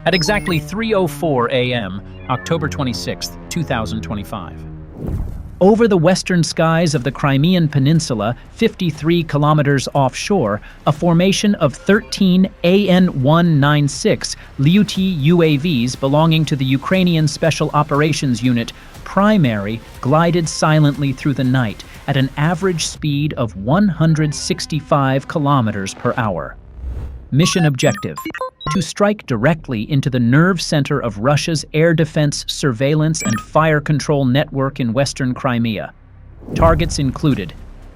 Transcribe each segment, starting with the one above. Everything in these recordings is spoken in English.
At exactly 3:04 a.m., October 26, 2025. Over the western skies of the Crimean Peninsula, 53 kilometers offshore, a formation of 13 AN-196 Liutyi UAVs belonging to the Ukrainian Special Operations Unit, Prymary, glided silently through the night at an average speed of 165 kilometers per hour. Mission objective: to strike directly into the nerve center of Russia's air defense, surveillance, and fire control network in western Crimea. Targets included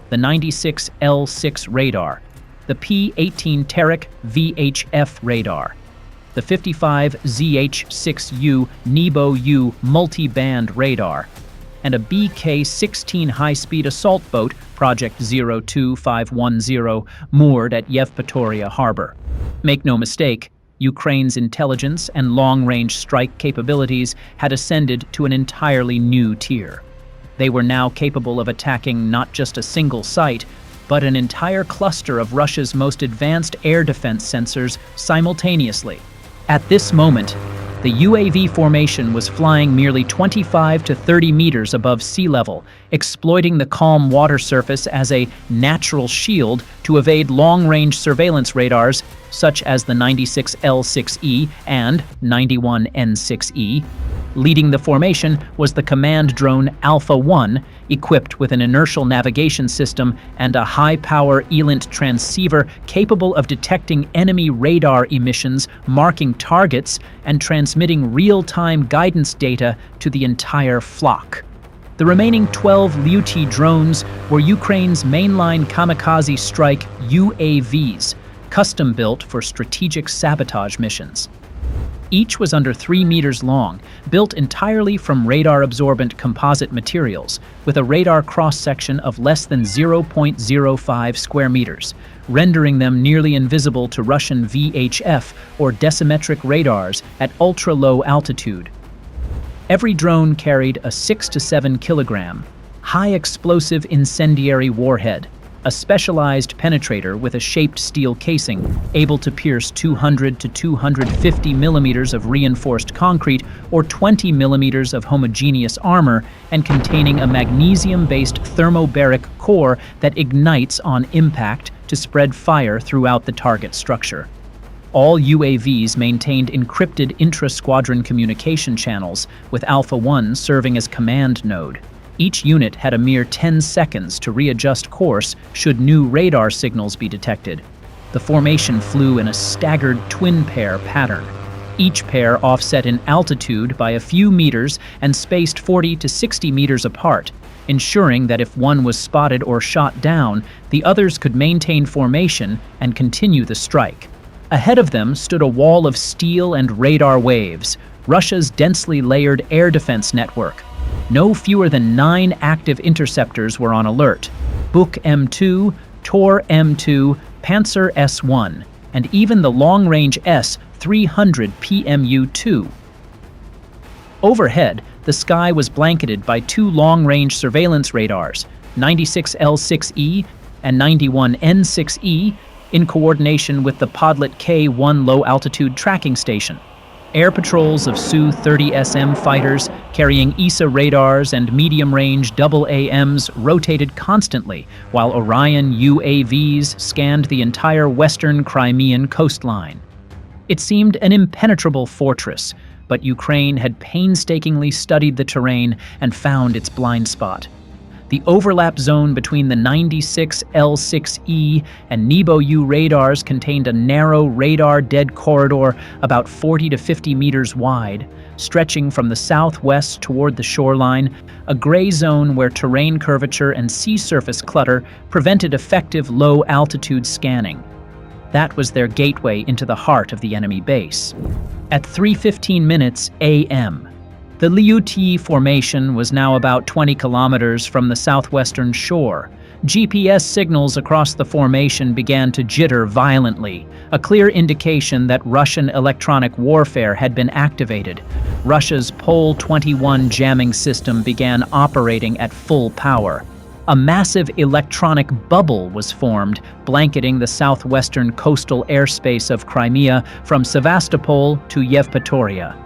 the 96 L6 radar, the P-18 Terek VHF radar, the 55 ZH-6U Nebo-U multi-band radar, and a BK-16 high-speed assault boat, Project 02510, moored at Yevpatoria harbor. Make no mistake, Ukraine's intelligence and long-range strike capabilities had ascended to an entirely new tier. They were now capable of attacking not just a single site, but an entire cluster of Russia's most advanced air defense sensors simultaneously. At this moment, the UAV formation was flying merely 25 to 30 meters above sea level, exploiting the calm water surface as a natural shield to evade long-range surveillance radars such as the 96 L6E and 91 N6E. Leading the formation was the command drone Alpha-1, equipped with an inertial navigation system and a high-power ELINT transceiver capable of detecting enemy radar emissions, marking targets, and transmitting real-time guidance data to the entire flock. The remaining 12 Liutyi drones were Ukraine's mainline kamikaze strike UAVs, custom-built for strategic sabotage missions. Each was under 3 meters long, built entirely from radar-absorbent composite materials, with a radar cross-section of less than 0.05 square meters, rendering them nearly invisible to Russian VHF or decimetric radars at ultra-low altitude. Every drone carried a 6 to 7 kilogram, high-explosive incendiary warhead, a specialized penetrator with a shaped steel casing, able to pierce 200 to 250 millimeters of reinforced concrete or 20 millimeters of homogeneous armor, and containing a magnesium-based thermobaric core that ignites on impact to spread fire throughout the target structure. All UAVs maintained encrypted intra-squadron communication channels, with Alpha-1 serving as command node. Each unit had a mere 10 seconds to readjust course should new radar signals be detected. The formation flew in a staggered twin-pair pattern, each pair offset in altitude by a few meters and spaced 40 to 60 meters apart, ensuring that if one was spotted or shot down, the others could maintain formation and continue the strike. Ahead of them stood a wall of steel and radar waves, Russia's densely layered air defense network. No fewer than 9 active interceptors were on alert: Buk M2, Tor M2, Panzer S1, and even the long-range S-300 PMU-2. Overhead, the sky was blanketed by 2 long-range surveillance radars, 96 L6E and 91 N6E, in coordination with the Podlet K-1 low-altitude tracking station. Air patrols of Su-30SM fighters carrying ESA radars and medium-range AAMs rotated constantly, while Orion UAVs scanned the entire western Crimean coastline. It seemed an impenetrable fortress, but Ukraine had painstakingly studied the terrain and found its blind spot. The overlap zone between the 96 L6E and Nebo-U radars contained a narrow radar-dead corridor about 40 to 50 meters wide, stretching from the southwest toward the shoreline, a gray zone where terrain curvature and sea surface clutter prevented effective low-altitude scanning. That was their gateway into the heart of the enemy base. At 3:15 a.m., the Liutyi formation was now about 20 kilometers from the southwestern shore. GPS signals across the formation began to jitter violently, a clear indication that Russian electronic warfare had been activated. Russia's Pol-21 jamming system began operating at full power. a massive electronic bubble was formed, blanketing the southwestern coastal airspace of Crimea from Sevastopol to Yevpatoria.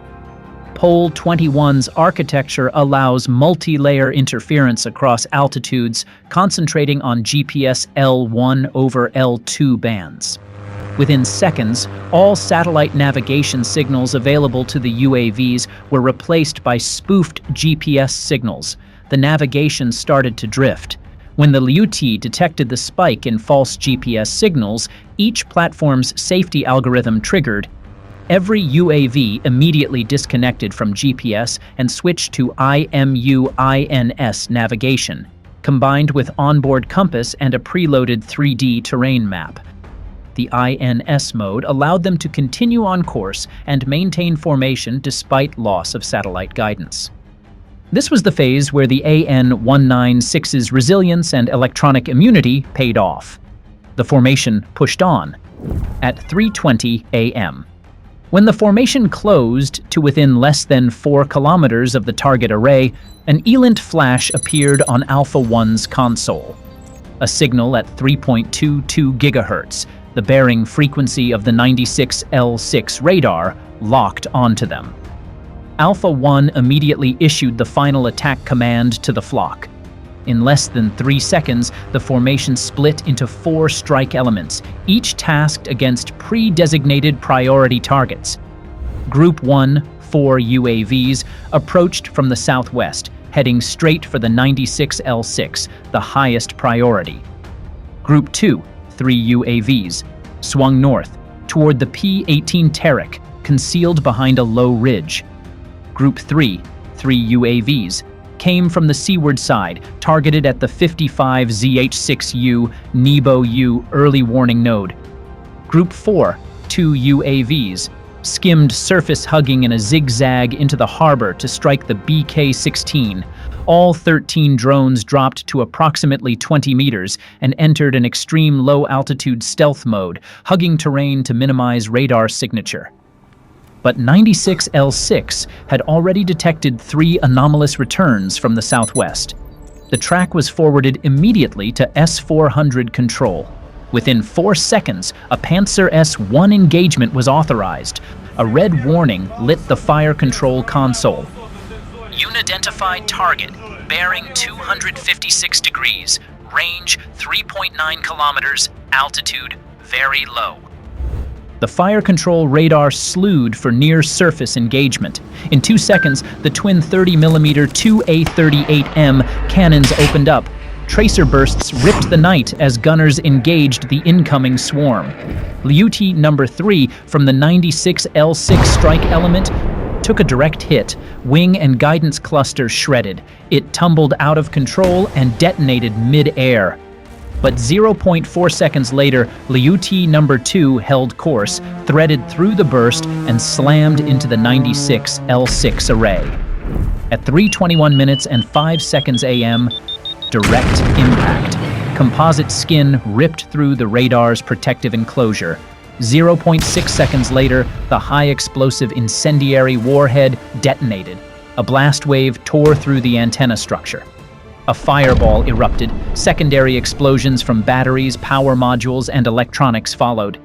Pole 21's architecture allows multi-layer interference across altitudes, concentrating on GPS L1 over L2 bands. Within seconds, all satellite navigation signals available to the UAVs were replaced by spoofed GPS signals. The navigation started to drift. When the Liutyi detected the spike in false GPS signals, each platform's safety algorithm triggered. Every UAV immediately disconnected from GPS and switched to IMU-INS navigation, combined with onboard compass and a preloaded 3D terrain map. The INS mode allowed them to continue on course and maintain formation despite loss of satellite guidance. This was the phase where the AN-196's resilience and electronic immunity paid off. The formation pushed on at 3:20 a.m. When the formation closed to within less than 4 kilometers of the target array, an ELINT flash appeared on Alpha 1's console. A signal at 3.22 gigahertz, the bearing frequency of the 96 L6 radar, locked onto them. Alpha 1 immediately issued the final attack command to the flock. In less than 3 seconds, the formation split into 4 strike elements, each tasked against pre-designated priority targets. Group 1, 4 UAVs, approached from the southwest, heading straight for the 96 L6, the highest priority. Group 2, 3 UAVs, swung north toward the P-18 Terek, concealed behind a low ridge. Group 3, 3 UAVs, came from the seaward side, targeted at the 55 ZH-6U Nebo-U early warning node. Group 4, 2 UAVs, skimmed surface hugging in a zigzag into the harbor to strike the BK-16. All 13 drones dropped to approximately 20 meters and entered an extreme low-altitude stealth mode, hugging terrain to minimize radar signature. But 96 L6 had already detected 3 anomalous returns from the southwest. The track was forwarded immediately to S-400 control. Within 4 seconds, a Panzer S-1 engagement was authorized. A red warning lit the fire control console. Unidentified target, bearing 256 degrees, range 3.9 kilometers, altitude very low. The fire control radar slewed for near-surface engagement. In 2 seconds, the twin 30mm 2A38M cannons opened up. Tracer bursts ripped the night as gunners engaged the incoming swarm. Liutyi No. 3 from the 96 L6 strike element took a direct hit. Wing and guidance cluster shredded. It tumbled out of control and detonated mid-air. But 0.4 seconds later, Liutyi No. 2 held course, threaded through the burst, and slammed into the 96 L6 array. At 3:21 minutes and 5 seconds a.m., direct impact. Composite skin ripped through the radar's protective enclosure. 0.6 seconds later, the high-explosive incendiary warhead detonated. A blast wave tore through the antenna structure. A fireball erupted. Secondary explosions from batteries, power modules, and electronics followed.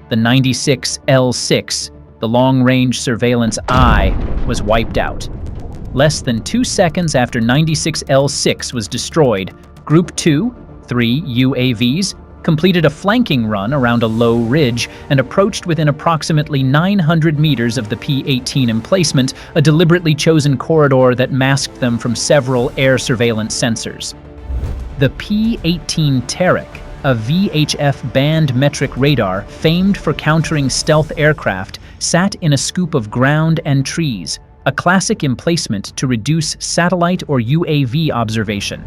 The 96 L6, the long-range surveillance eye, was wiped out. Less than 2 seconds after 96 L6 was destroyed, Group 2, 3 UAVs, completed a flanking run around a low ridge and approached within approximately 900 meters of the P-18 emplacement, a deliberately chosen corridor that masked them from several air surveillance sensors. The P-18 Terek, a VHF band metric radar famed for countering stealth aircraft, sat in a scoop of ground and trees, a classic emplacement to reduce satellite or UAV observation.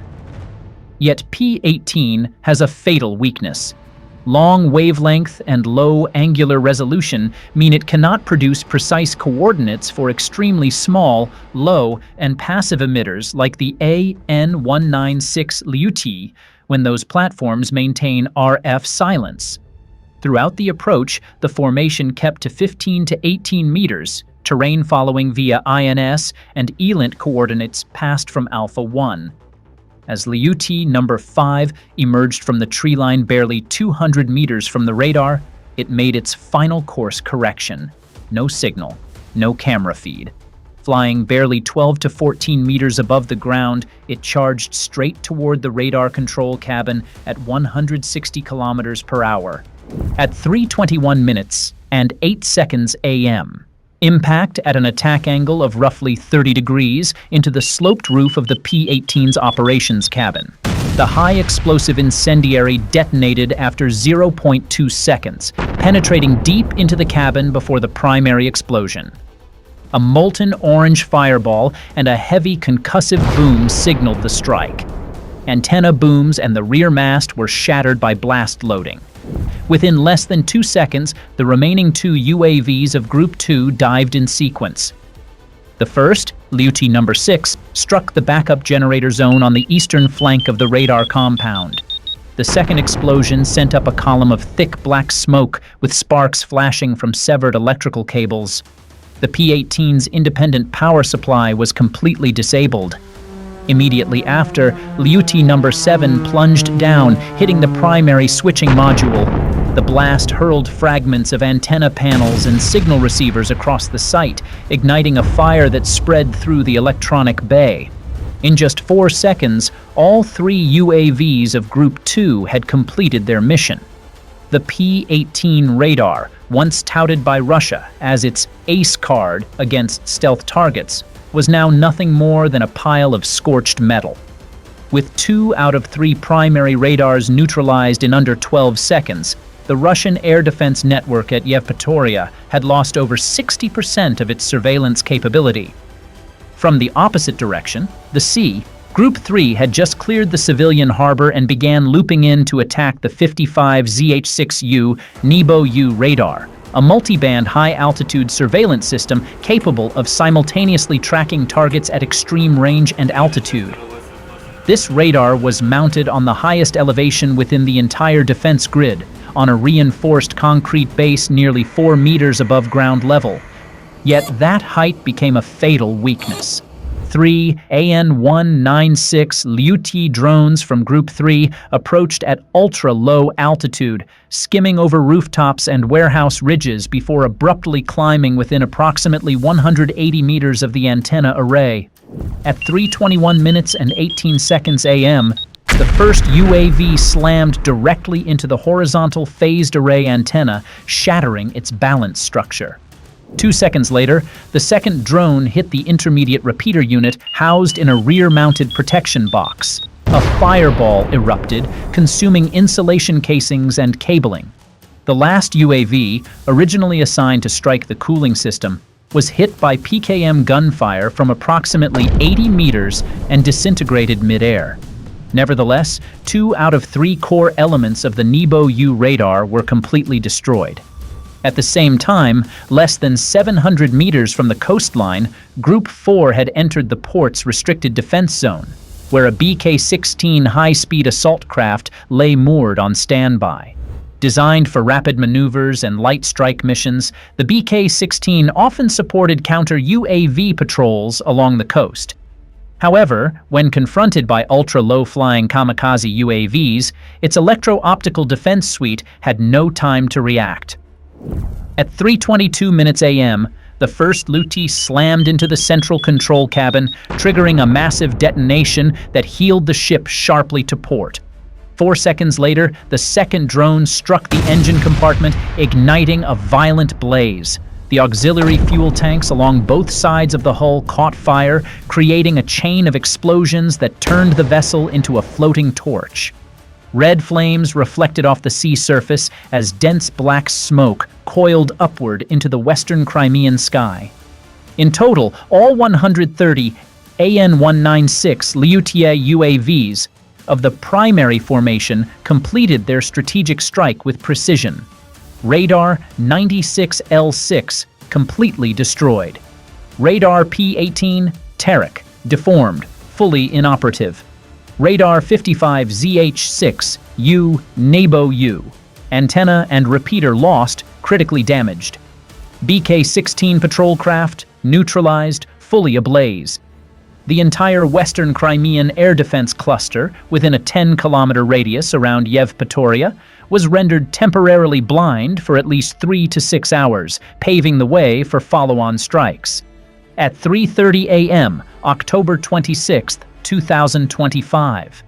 Yet P-18 has a fatal weakness. Long wavelength and low angular resolution mean it cannot produce precise coordinates for extremely small, low, and passive emitters like the AN-196 Liutyi when those platforms maintain RF silence. Throughout the approach, the formation kept to 15 to 18 meters, terrain following via INS and ELINT coordinates passed from Alpha 1. As Liutyi No. 5 emerged from the tree line barely 200 meters from the radar, it made its final course correction. No signal, no camera feed. Flying barely 12 to 14 meters above the ground, it charged straight toward the radar control cabin at 160 kilometers per hour. At 3:21 minutes and 8 seconds a.m., impact at an attack angle of roughly 30 degrees into the sloped roof of the P-18's operations cabin. The high-explosive incendiary detonated after 0.2 seconds, penetrating deep into the cabin before the primary explosion. A molten orange fireball and a heavy concussive boom signaled the strike. Antenna booms and the rear mast were shattered by blast loading. Within less than 2 seconds, the remaining 2 UAVs of Group 2 dived in sequence. The first, Liutyi No. 6, struck the backup generator zone on the eastern flank of the radar compound. The second explosion sent up a column of thick black smoke with sparks flashing from severed electrical cables. The P-18's independent power supply was completely disabled. Immediately after, Liutyi No. 7 plunged down, hitting the primary switching module. The blast hurled fragments of antenna panels and signal receivers across the site, igniting a fire that spread through the electronic bay. In just 4 seconds, all 3 UAVs of Group 2 had completed their mission. The P-18 radar, once touted by Russia as its ace card against stealth targets, was now nothing more than a pile of scorched metal. With 2 out of 3 primary radars neutralized in under 12 seconds, the Russian air defense network at Yevpatoria had lost over 60% of its surveillance capability. From the opposite direction, the sea, Group 3 had just cleared the civilian harbor and began looping in to attack the 55 ZH-6U Nebo-U radar, a multi-band high-altitude surveillance system capable of simultaneously tracking targets at extreme range and altitude. This radar was mounted on the highest elevation within the entire defense grid, on a reinforced concrete base nearly 4 meters above ground level. Yet that height became a fatal weakness. 3 AN-196 Liutyi drones from Group 3 approached at ultra-low altitude, skimming over rooftops and warehouse ridges before abruptly climbing within approximately 180 meters of the antenna array. At 3:21 minutes and 18 seconds a.m., the first UAV slammed directly into the horizontal phased array antenna, shattering its balance structure. 2 seconds later, the second drone hit the intermediate repeater unit housed in a rear-mounted protection box. A fireball erupted, consuming insulation casings and cabling. The last UAV, originally assigned to strike the cooling system, was hit by PKM gunfire from approximately 80 meters and disintegrated mid-air. Nevertheless, 2 out of 3 core elements of the Nebo-U radar were completely destroyed. At the same time, less than 700 meters from the coastline, Group 4 had entered the port's restricted defense zone, where a BK-16 high-speed assault craft lay moored on standby. Designed for rapid maneuvers and light strike missions, the BK-16 often supported counter-UAV patrols along the coast. However, when confronted by ultra-low-flying kamikaze UAVs, its electro-optical defense suite had no time to react. At 3:22 minutes a.m., the first Liutyi slammed into the central control cabin, triggering a massive detonation that heeled the ship sharply to port. 4 seconds later, the second drone struck the engine compartment, igniting a violent blaze. The auxiliary fuel tanks along both sides of the hull caught fire, creating a chain of explosions that turned the vessel into a floating torch. Red flames reflected off the sea surface as dense black smoke coiled upward into the western Crimean sky. In total, all 130 AN-196 Liutyi UAVs of the Prymary formation completed their strategic strike with precision. Radar 96L6 completely destroyed. Radar P-18 Terek deformed, fully inoperative. Radar 55 ZH-6U Nebo-U antenna and repeater lost, critically damaged. BK-16 patrol craft neutralized, fully ablaze. The entire western Crimean air defense cluster, within a 10-kilometer radius around Yevpatoria, was rendered temporarily blind for at least 3 to 6 hours, paving the way for follow-on strikes. At 3:30 a.m., October 26, 2025,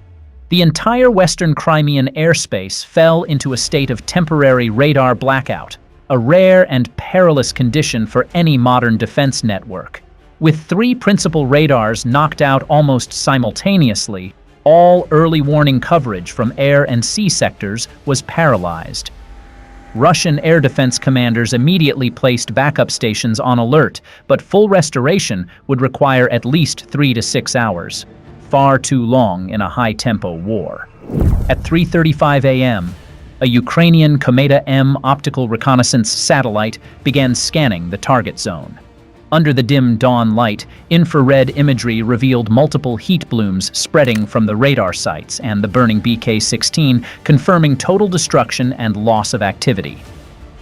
the entire western Crimean airspace fell into a state of temporary radar blackout, a rare and perilous condition for any modern defense network. With 3 principal radars knocked out almost simultaneously, all early warning coverage from air and sea sectors was paralyzed. Russian air defense commanders immediately placed backup stations on alert, but full restoration would require at least 3 to 6 hours. Far too long in a high-tempo war. At 3:35 a.m., a Ukrainian Kometa-M optical reconnaissance satellite began scanning the target zone. Under the dim dawn light, infrared imagery revealed multiple heat blooms spreading from the radar sites and the burning BK-16, confirming total destruction and loss of activity.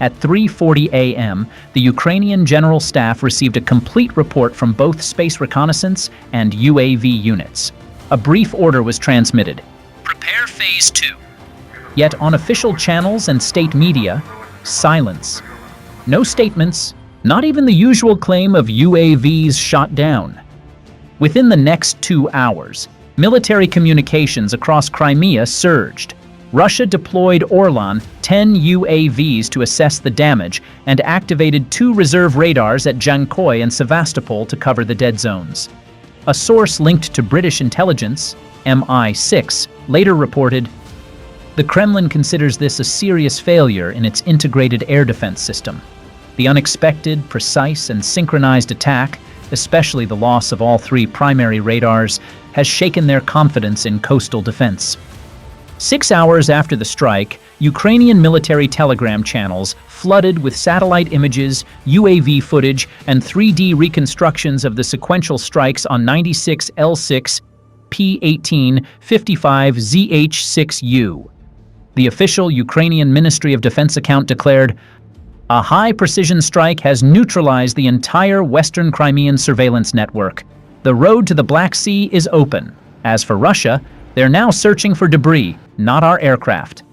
At 3:40 a.m., the Ukrainian General Staff received a complete report from both space reconnaissance and UAV units. A brief order was transmitted. Prepare Phase 2. Yet on official channels and state media, silence. No statements, not even the usual claim of UAVs shot down. Within the next 2 hours, military communications across Crimea surged. Russia deployed Orlan 10 UAVs to assess the damage and activated 2 reserve radars at Jankoy and Sevastopol to cover the dead zones. A source linked to British intelligence, MI6, later reported, "The Kremlin considers this a serious failure in its integrated air defense system. The unexpected, precise, and synchronized attack, especially the loss of all 3 primary radars, has shaken their confidence in coastal defense." 6 hours after the strike, Ukrainian military telegram channels flooded with satellite images, UAV footage, and 3D reconstructions of the sequential strikes on 96 L6, P-18, 55 ZH-6U. The official Ukrainian Ministry of Defense account declared, "A high-precision strike has neutralized the entire western Crimean surveillance network. The road to the Black Sea is open. As for Russia, they're now searching for debris, not our aircraft."